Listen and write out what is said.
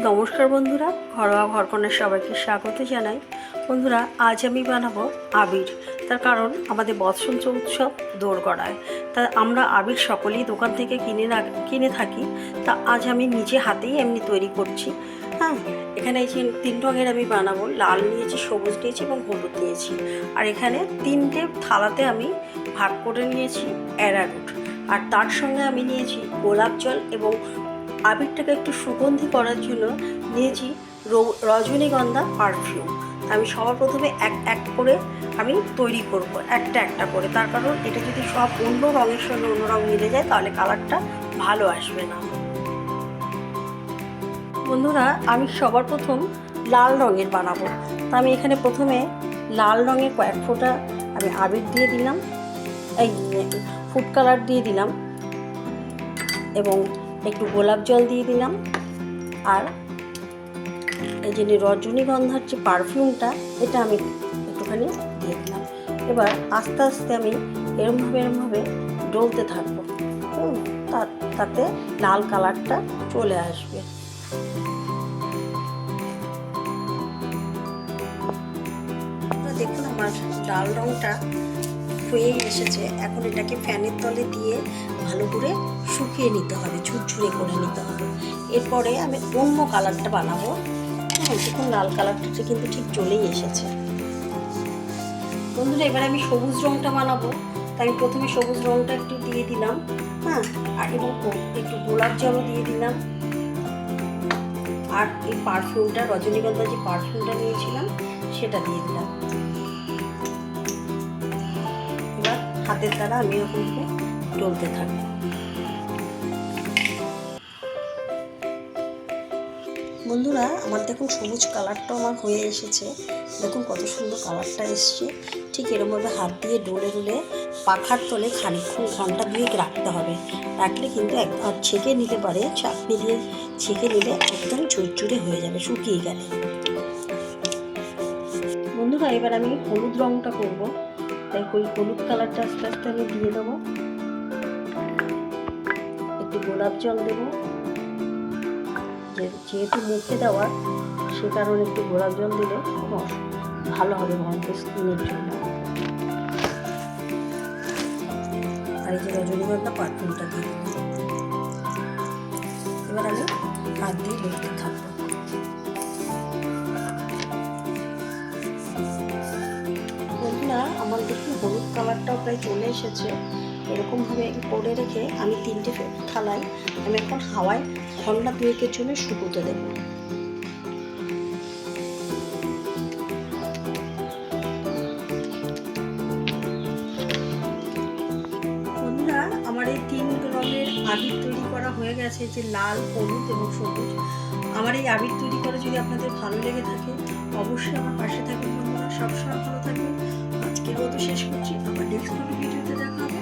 নমস্কার বন্ধুরা, ঘরোয়া ঘরকন্যার সবাইকে স্বাগত জানাই। বন্ধুরা, আজ আমি বানাবো আবির। তার কারণ আমাদের বসন্ত উৎসব দোরগড়ায়, তা আমরা আবির সকলেই দোকান থেকে কিনে থাকি। তা আজ আমি নিজে হাতেই এমনি তৈরি করছি। হ্যাঁ, এখানে এই যে 3 রঙের আমি বানাবো। লাল নিয়েছি, সবুজ নিয়েছি এবং হলুদ নিয়েছি। আর এখানে 3টে থালাতে আমি ভাগ করে নিয়েছি অ্যারারুট। আর তার সঙ্গে আমি নিয়েছি গোলাপ জল এবং আবিরটাকে একটু সুগন্ধি করার জন্য নিয়েছি রজনীগন্ধা পারফিউম। আমি সবার প্রথমে এক করে আমি তৈরি করব, একটা করে। তার কারণ এটা যদি সব অন্য রঙের সঙ্গে অন্য রঙ মিলে যায় তাহলে কালারটা ভালো আসবে না। বন্ধুরা, আমি সবার প্রথম লাল রঙের বানাবো। তা আমি এখানে প্রথমে লাল রঙের কয়েক ফোঁটা আমি আবির দিয়ে দিলাম, এই ফুড কালার দিয়ে দিলাম এবং একটু গোলাপ জল দিয়ে দিলাম। আর এই যে রজনীগন্ধার যে পারফিউমটা, এটা আমি একটুখানি দিয়ে দিলাম। এবার আস্তে আস্তে আমি এরমভাবে ডলতে থাকবো। তাতে লাল কালারটা চলে আসবে। দেখুন, আমার লাল রঙটা হয়ে এসেছে। এখন এটাকে ফ্যানের তলে দিয়ে ভালো করে শুকিয়ে নিতে হবে, ঝুরঝুরে করে নিতে হবে। এরপরে আমি অন্য কালারটা বানাবো। দেখুন, লাল কালারটা কিন্তু ঠিক চলেই এসেছে। বন্ধুরা, এবার আমি সবুজ রঙটা বানাবো। তাই আমি প্রথমে সবুজ রঙটা একটু দিয়ে দিলাম। আর এবং একটু গোলাপ জলও দিয়ে দিলাম। আর এই পারফিউমটা, রজনীগন্ধা যে পারফিউমটা নিয়েছিলাম সেটা দিয়ে দিলাম। এবার হাতের দ্বারা আমি এরকমভাবে ডলতে থাকবো। বন্ধুরা, আমার দেখুন সবুজ কালারটাও আমার হয়ে এসেছে। দেখুন কত সুন্দর কালারটা এসছে। ঠিক এরকমভাবে হাত দিয়ে ডলে পাখার তলে খানিকক্ষণ ঘন্টা 2 রাখতে হবে। রাখলে কিন্তু একবার ছেঁকে নিতে পারে, চাটনি দিয়ে ছেঁকে নিলে একদম ঝুরঝুরে হয়ে যাবে শুকিয়ে গেলে। বন্ধুরা, এবার আমি হলুদ রঙটা করব। তাই ওই হলুদ কালারটা আস্তে আস্তে আমি দিয়ে দেবো। একটু গোলাপ জল দেবো, যেহেতু মুখে দেওয়ার, সে কারণে একটু গোলাপ জল দিলে ভালো হবে আমাদের স্কিনের জন্য। আর এই যে রজনীগন্ধা পারফিউমটা দিয়ে দিলাম। এবার আমি হাত দিয়ে দেখতে থাকবো। বন্ধুরা, আমার দেখুন হলুদ কালারটাও প্রায় চলে এসেছে। এরকমভাবে করে রেখে আমি 3টে থালায় আমি এখন হাওয়ায় ঘন্টা 2 জন্য শুকোতে দেব। বন্ধুরা, আমার এই 3 রঙের আবির তৈরি করা হয়ে গেছে, যে লাল, হলুদ এবং সবুজ। আমার এই আবির তৈরি করা যদি আপনাদের ভালো লেগে থাকে অবশ্যই আমার পাশে থাকবেন। বন্ধুরা, সবসময় ভালো থাকবেন। আজকের মতো শেষ করছি। আবার নেক্সট ভিডিওতে দেখা হবে।